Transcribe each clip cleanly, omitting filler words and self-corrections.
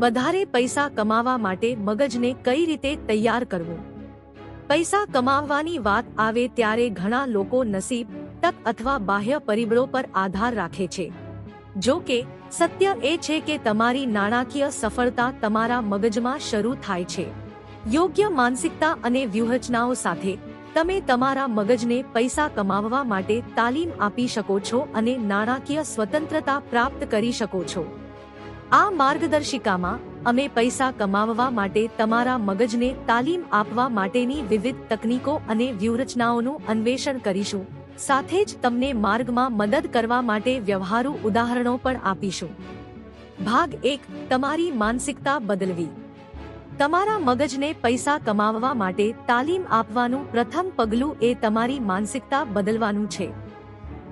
વધારે પૈસા કમાવા માટે મગજને કઈ રીતે તૈયાર કરવું? પૈસા કમાવવાની વાત આવે ત્યારે ઘણા લોકો નસીબ, તક અથવા બાહ્ય પરિબળો પર આધાર રાખે છે. જો કે સત્ય એ છે કે તમારી નાણાકીય સફળતા તમારા મગજમાં શરૂ થાય છે. યોગ્ય માનસિકતા અને વ્યૂહરચનાઓ સાથે તમે તમારા મગજને પૈસા કમાવવા માટે તાલીમ આપી શકો છો અને નાણાકીય સ્વતંત્રતા પ્રાપ્ત કરી શકો છો. આ માર્ગદર્શિકામાં અમે પૈસા કમાવવા માટે તમારા મગજને તાલીમ આપવા માટેની વિવિધ તકનીકો અને વ્યૂહરચનાઓનું અન્વેષણ કરીશું. સાથે જ તમને માર્ગમાં મદદ કરવા માટે વ્યવહારુ ઉદાહરણો પણ આપીશું. ભાગ 1. તમારી માનસિકતા બદલવી. તમારા મગજને પૈસા કમાવવા માટે તાલીમ આપવાનું પ્રથમ પગલું એ તમારી માનસિકતા બદલવાનું છે.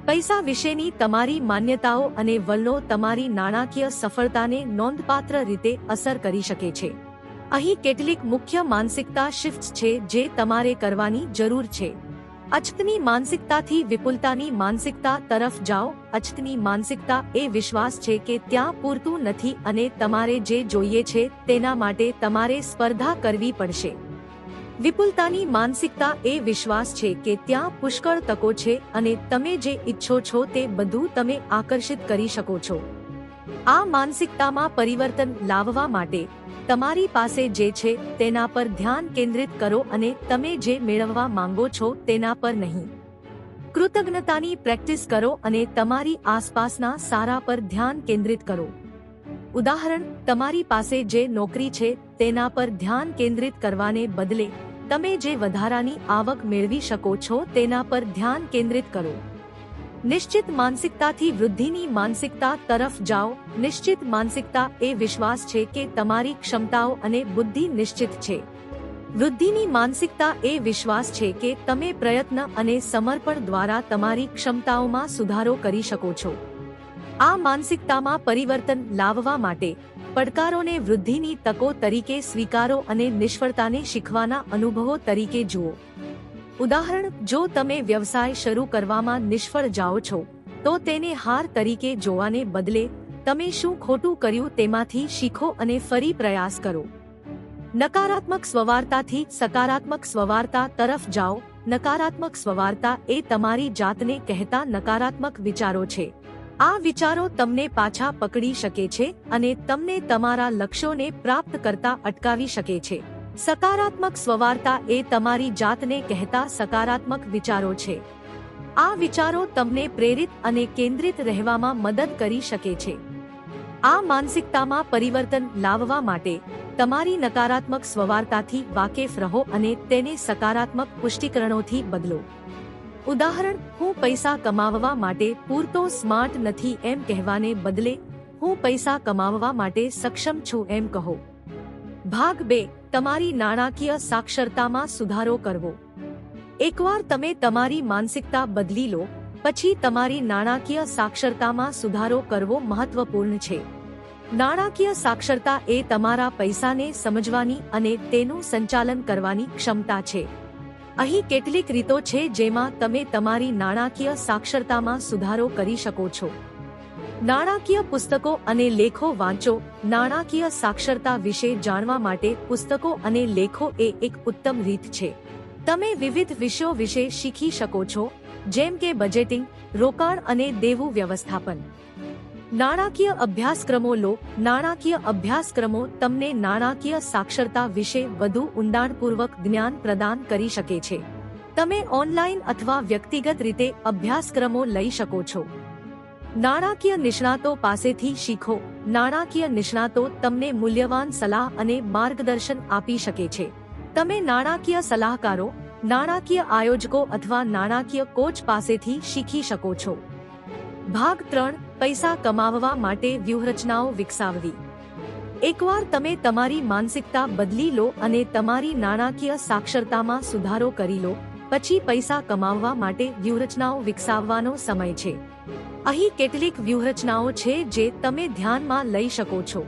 પૈસા વિશેની તમારી માન્યતાઓ અને વલણો તમારી નાણાકીય સફળતાને નોંધપાત્ર રીતે અસર કરી શકે છે. અહીં કેટલીક મુખ્ય માનસિકતા શિફ્ટ્સ છે જે તમારે કરવાની જરૂર છે. અછતની માનસિકતાથી વિપુલતાની માનસિકતા તરફ જાઓ. અછતની માનસિકતા એ વિશ્વાસ છે કે ત્યાં પૂરતું નથી અને તમારે જે જોઈએ છે તેના માટે તમારે સ્પર્ધા કરવી પડશે. વિપુલતાની માનસિકતા એ વિશ્વાસ છે કે ત્યાં પુષ્કળ તકો છે અને તમે જે ઈચ્છો છો તે બધું તમે આકર્ષિત કરી શકો છો. આ માનસિકતામાં પરિવર્તન લાવવા માટે તમારી પાસે જે છે તેના પર ધ્યાન કેન્દ્રિત કરો અને તમે જે મેળવવા માંગો છો તેના પર નહીં. કૃતજ્ઞતાની પ્રેક્ટિસ કરો અને તમારી આસપાસના સારા પર ધ્યાન કેન્દ્રિત કરો. ઉદાહરણ, તમારી પાસે જે નોકરી છે તેના પર ધ્યાન કેન્દ્રિત કરવાને બદલે તમે જે વધારાની આવક મેળવી શકો છો તેના પર ધ્યાન કેન્દ્રિત કરો. નિશ્ચિત માનસિકતાથી વૃદ્ધિની માનસિકતા તરફ જાઓ. નિશ્ચિત માનસિકતા એ વિશ્વાસ છે કે તમારી ક્ષમતાઓ અને બુદ્ધિ નિશ્ચિત છે. વૃદ્ધિની માનસિકતા એ વિશ્વાસ છે કે તમે પ્રયત્ન અને સમર્પણ દ્વારા તમારી ક્ષમતાઓમાં સુધારો કરી શકો છો. આ માનસિકતામાં પરિવર્તન લાવવા માટે પડકારોને વૃદ્ધિની તકો તરીકે સ્વીકારો અને નિષ્ફળતાને શીખવાના અનુભવો તરીકે જુઓ. ઉદાહરણ, જો તમે વ્યવસાય શરૂ કરવામાં નિષ્ફળ જાઓ છો તો તેને હાર તરીકે જોવાને બદલે તમે શું ખોટું કર્યું તેમાંથી શીખો અને ફરી પ્રયાસ કરો. નકારાત્મક સ્વવાર્તાથી સકારાત્મક સ્વવાર્તા તરફ જાઓ. નકારાત્મક સ્વવાર્તા એ તમારી જાતને કહેતા નકારાત્મક વિચારો છે. આ વિચારો તમને પાછા પકડી શકે છે અને તમને તમારા લક્ષ્યોને પ્રાપ્ત કરતા અટકાવી શકે છે. સકારાત્મક સ્વવાર્તા એ તમારી જાતને કહેતા સકારાત્મક વિચારો છે. આ વિચારો તમને પ્રેરિત અને કેન્દ્રિત રહેવામાં મદદ કરી શકે છે. આ માનસિકતામાં પરિવર્તન લાવવા માટે તમારી નકારાત્મક સ્વવાર્તાથી વાકેફ રહો અને તેને સકારાત્મક પુષ્ટિકરણોથી બદલો. ઉદાહરણ, હું પૈસા કમાવવા માટે પૂરતો સ્માર્ટ નથી એમ કહેવાને બદલે હું પૈસા કમાવવા માટે સક્ષમ છું એમ કહો. ભાગ 2. તમારી નાણાકીય સાક્ષરતામાં સુધારો કરવો. એકવાર તમે તમારી માનસિકતા બદલી લો પછી તમારી નાણાકીય સાક્ષરતામાં સુધારો કરવો મહત્વપૂર્ણ છે. નાણાકીય સાક્ષરતા એ તમારા પૈસાને સમજવાની અને તેનું સંચાલન કરવાની ક્ષમતા છે. અહીં કેટલીક રીતો છે જેમાં તમે તમારી નાણાકીય સાક્ષરતામાં સુધારો કરી શકો છો. નાણાકીય પુસ્તકો અને લેખો વાંચો. નાણાકીય સાક્ષરતા વિશે જાણવા માટે પુસ્તકો અને લેખો એ એક ઉત્તમ રીત છે. તમે વિવિધ વિષયો વિશે શીખી શકો છો, જેમ કે બજેટિંગ, રોકાણ અને દેવું વ્યવસ્થાપન. નાણાકીય અભ્યાસક્રમો લો. નાણાકીય અભ્યાસક્રમો તમને નાણાકીય સાક્ષરતા વિશે વધુ ઊંડાણપૂર્વક જ્ઞાન પ્રદાન કરી શકે છે. તમે ઓનલાઈન અથવા વ્યક્તિગત રીતે અભ્યાસક્રમો લઈ શકો છો. નાણાકીય નિષ્ણાતો પાસેથી શીખો. નાણાકીય નિષ્ણાતો તમને મૂલ્યવાન સલાહ અને માર્ગદર્શન આપી શકે છે. તમે નાણાકીય સલાહકારો, નાણાકીય આયોજકો અથવા નાણાકીય કોચ પાસેથી શીખી શકો છો. ભાગ 3. પૈસા કમાવવા માટે વ્યૂહરચનાઓ વિકસાવવી. એકવાર તમે તમારી માનસિકતા બદલી લો અને તમારી નાણાકીય સાક્ષરતામાં સુધારો કરી લો પછી પૈસા કમાવવા માટે વ્યૂહરચનાઓ વિકસાવવાનો સમય છે. અહીં કેટલીક વ્યૂહરચનાઓ છે જે તમે ધ્યાનમાં લઈ શકો છો.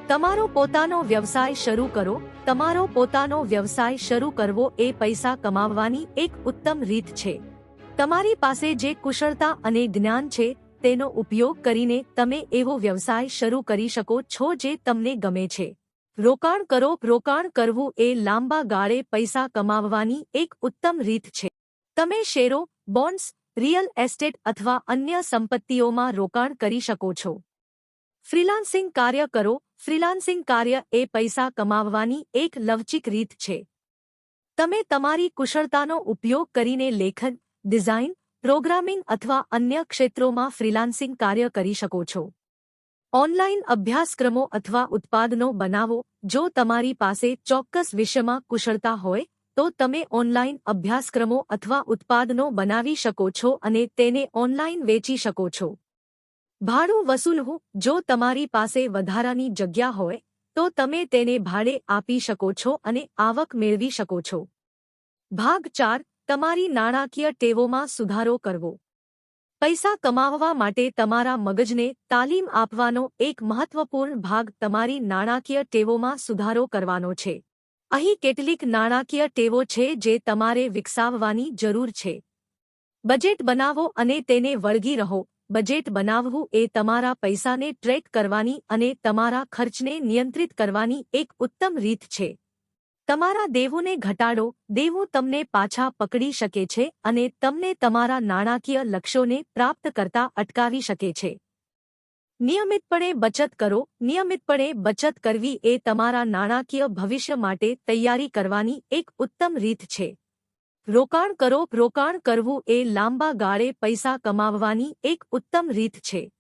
તમારો પોતાનો વ્યવસાય શરૂ કરો. તમારો પોતાનો વ્યવસાય શરૂ કરવો એ પૈસા કમાવવાની એક ઉત્તમ રીત છે. તમારી પાસે જે કુશળતા અને જ્ઞાન છે તેનો ઉપયોગ કરીને તમે એવો વ્યવસાય શરૂ કરી શકો છો જે તમને ગમે છે. રોકાણ કરો. રોકાણ કરવું એ લાંબા ગાળે પૈસા કમાવવાની એક ઉત્તમ રીત છે. તમે શેરો, બોન્ડ્સ, રિયલ એસ્ટેટ અથવા અન્ય સંપત્તિઓમાં રોકાણ કરી શકો છો. ફ્રીલાન્સિંગ કાર્ય કરો. ફ્રીલાન્સિંગ કાર્ય એ પૈસા કમાવવાની એક લવચીક રીત છે. તમે તમારી કુશળતાનો ઉપયોગ કરીને લેખન, ડિઝાઇન, પ્રોગ્રામિંગ અથવા અન્ય ક્ષેત્રોમાં ફ્રીલાન્સિંગ કાર્ય કરી શકો છો. ઓનલાઇન અભ્યાસક્રમો અથવા ઉત્પાદનો બનાવો. જો તમારી પાસે ચોક્કસ વિષયમાં કુશળતા હોય તો તમે ઓનલાઇન અભ્યાસક્રમો અથવા ઉત્પાદનો બનાવી શકો છો અને તેને ઓનલાઇન વેચી શકો છો. ભાડું વસૂલવું. જો તમારી પાસે વધારાની જગ્યા હોય તો તમે તેને ભાડે આપી શકો છો અને આવક મેળવી શકો છો. ભાગ 4. તમારી નાણાકીય ટેવોમાં સુધારો કરવો. પૈસા કમાવવા માટે તમારા મગજને તાલીમ આપવાનો એક મહત્વપૂર્ણ ભાગ તમારી નાણાકીય ટેવોમાં સુધારો કરવાનો છે. અહીં કેટલીક નાણાકીય ટેવો છે જે તમારે વિકસાવવાની જરૂર છે. બજેટ બનાવો અને તેને વળગી રહો. બજેટ બનાવવું એ તમારા પૈસાને ટ્રેક કરવાની અને તમારા ખર્ચને નિયંત્રિત કરવાની એક ઉત્તમ રીત છે. તમારા દેવુંને ઘટાડો. દેવું તમને પાછા પકડી શકે છે અને તમને તમારા નાણાકીય લક્ષ્યોને પ્રાપ્ત કરતા અટકાવી શકે છે. નિયમિતપણે બચત કરો. નિયમિતપણે બચત કરવી એ તમારા નાણાકીય ભવિષ્ય માટે તૈયારી કરવાની એક ઉત્તમ રીત છે. રોકાણ કરો. રોકાણ કરવું એ લાંબા ગાળે પૈસા કમાવવાની એક ઉત્તમ રીત છે.